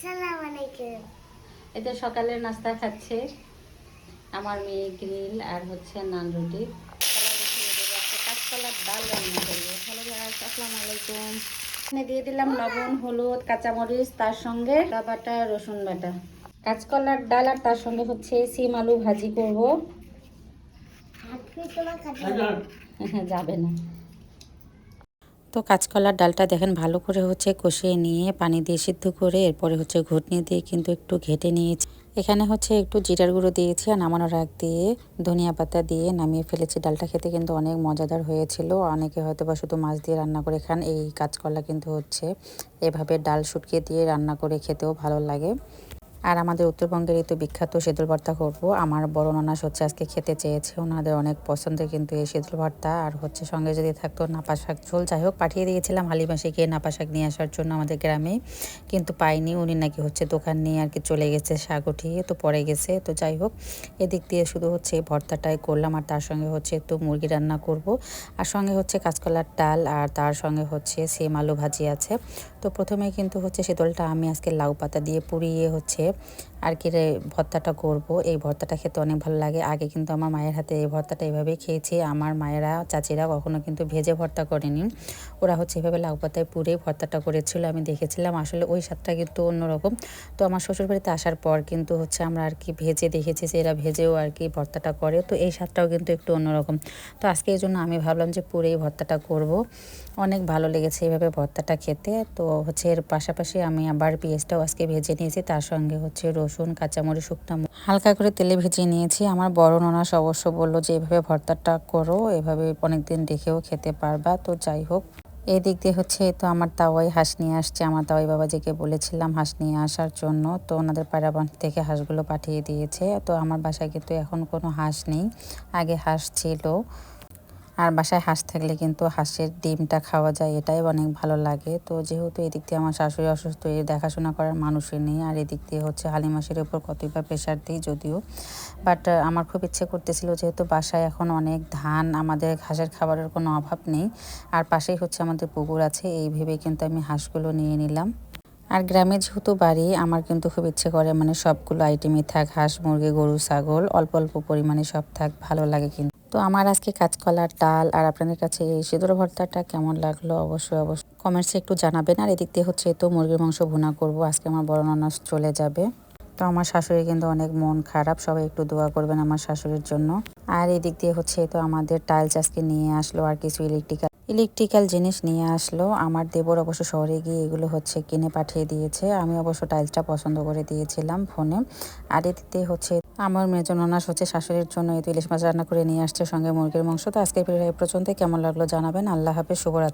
আসসালামু আলাইকুম। এতে সকালের নাস্তা খাচ্ছে আমার মেয়ে গ্রিল আর হচ্ছে নান রুটি। কাঁচকলার ডাল রান্না করবো। হ্যালো গাইস, আসসালামু আলাইকুম। এখানে দিয়ে দিলাম লবণ, হলুদ, কাঁচামরিচ, তার সঙ্গে আদা বাটা, রসুন বাটা। কাঁচকলার ডাল আর তার সঙ্গে হচ্ছে সিম আলু ভাজি করব। যাবে না। তো কাঁচকলার ডালটা দেখেন ভালো করে হচ্ছে কষিয়ে নিয়ে পানি দিয়ে সিদ্ধ করে এরপরে হচ্ছে ঘুটনি দিয়ে কিন্তু একটু ঘেটে নিয়েছি। এখানে হচ্ছে একটু জিরার গুঁড়ো দিয়েছি আর নামানোর আগ দিয়ে ধনিয়া পাতা দিয়ে নামিয়ে ফেলেছি। ডালটা খেতে কিন্তু অনেক মজাদার হয়েছিল। অনেকে হয়তো বা শুধু মাছ দিয়ে রান্না করে খান, এই কাঁচকলা কিন্তু হচ্ছে এভাবে ডাল শুটকে দিয়ে রান্না করে খেতেও ভালো লাগে। আর আমাদের উত্তরবঙ্গের এই তো বিখ্যাত শীতল ভর্তা করবো। আমার বড় ননাস হচ্ছে আজকে খেতে চেয়েছে, ওনাদের অনেক পছন্দের কিন্তু এই শীতল ভর্তা। আর হচ্ছে সঙ্গে যদি থাকতো নাপা শাক ঝোল। যাই হোক, পাঠিয়ে দিয়েছিলাম হালিমাসিকে নাপা শাক নিয়ে আসার জন্য আমাদের গ্রামে, কিন্তু পাইনি। উনি নাকি হচ্ছে দোকান নিয়ে আর কি চলে গেছে, শাক উঠিয়ে তো পড়ে গেছে। তো যাই হোক, এদিক দিয়ে শুধু হচ্ছে ভর্তাটাই করলাম আর তার সঙ্গে হচ্ছে একটু মুরগি রান্না করব। আর সঙ্গে হচ্ছে কাঁচকলার ডাল আর তার সঙ্গে হচ্ছে সিম আলু ভাজি আছে। তো প্রথমে কিন্তু হচ্ছে শীতলটা আমি আজকে লাউ পাতা দিয়ে পুড়িয়ে হচ্ছে আর কি ভর্তাটা করব। এই ভর্তাটা খেতে অনেক ভালো লাগে। আগে কিন্তু আমার মায়ের হাতে এই ভর্তাটা এভাবেই খেয়েছি। আমার মায়েরা চাচিরা কখনো কিন্তু ভেজে ভর্তা করেনি, ওরা হচ্ছে এভাবে লাউ পাতায় পুড়ে ভর্তাটা করেছিল। আমি দেখেছিলাম, আসলে ওই স্বাদটা কিন্তু অন্যরকম। তো আমার শ্বশুরবাড়িতে আসার পর কিন্তু হচ্ছে আমরা আর কি ভেজে দেখেছি যে এরা ভেজেও আর কি ভর্তাটা করে, তো এই স্বাদটাও কিন্তু একটু অন্যরকম। তো আজকে এই জন্য আমি ভাবলাম যে পুড়েই ভর্তাটা করব। অনেক ভালো লেগেছে এইভাবে ভর্তাটা খেতে। তো হচ্ছে এর পাশাপাশি আমি আবার পেঁয়াজটাও আজকে ভেজে নিয়েছি, তার সঙ্গে হচ্ছে রসুন, কাঁচামরিচ, শুকনো হালকা করে তেলে ভেজে নিয়েছি। আমার বড় ননাস অবশ্য বললো যে এভাবে ভর্তাটা করো, এভাবে অনেকদিন রেখেও খেতে পারবা। তো যাই হোক, এই দিক দিয়ে হচ্ছে তো আমার তাওয়াই হাঁস নিয়ে আসছে। আমার তাওয়াই বাবাজিকে বলেছিলাম হাঁস নিয়ে আসার জন্য, তো ওনাদের পায়রা থেকে হাঁসগুলো পাঠিয়ে দিয়েছে। তো আমার বাসায় কিন্তু এখন কোনো হাঁস নেই, আগে হাঁস ছিল। আর বাসায় হাঁস থাকলে কিন্তু হাঁসের ডিমটা খাওয়া যায়, এটাই অনেক ভালো লাগে। তো যেহেতু এদিক দিয়ে আমার শাশুড়ি অসুস্থ, এর দেখাশোনা করার মানুষই নেই। আর এদিক দিয়ে হচ্ছে হালিমাসের উপর কতই বা প্রেশার দিই যদিও, বাট আমার খুব ইচ্ছে করতেছিল, যেহেতু বাসায় এখন অনেক ধান, আমাদের হাঁসের খাবারের কোনো অভাব নেই। আর পাশেই হচ্ছে আমাদের পুকুর আছে, এই ভেবে কিন্তু আমি হাঁসগুলো নিয়ে নিলাম। আর গ্রামে যেহেতু বাড়ি, আমার কিন্তু খুব ইচ্ছে করে মানে সবগুলো আইটেমই থাক, হাঁস, মুরগি, গরু, ছাগল, অল্প অল্প পরিমাণে সব থাক, ভালো লাগে কিন্তু। তো আমার আজকে কাঁচকলার ডাল আর আপনাদের কাছে এই সিঁদুর ভর্তাটা কেমন লাগলো অবশ্যই অবশ্যই কমেন্টসে একটু জানাবেন। আর এদিক দিয়ে হচ্ছে তো মুরগির মাংস ভুনা করব, আজকে আমার বড় ননাস চলে যাবে। তো আমার শাশুড়ি কিন্তু অনেক মন খারাপ, সবাই একটু দোয়া করবেন আমার শাশুড়ির জন্য। আর এদিক দিয়ে হচ্ছে তো আমাদের টাইলস আজকে নিয়ে আসলো আর কিছু ইলেকট্রিক্যাল জিনিস নিয়ে আসলো। আমার দেবর অবশ্য শহরে গিয়ে এগুলো হচ্ছে কিনে পাঠিয়ে দিয়েছে, আমি অবশ্য টাইলসটা পছন্দ করে দিয়েছিলাম ফোনে। আর এদিকে হচ্ছে আমার মেজন ননাস হচ্ছে শাশুড়ির জন্য এই ইলিশ মাছ রান্না করে নিয়ে আসছে, সঙ্গে মুরগির মাংস। তো আজকে এই পর্যন্ত, কেমন লাগলো জানাবেন। আল্লাহ হাফেজ, শুভরাত্রি।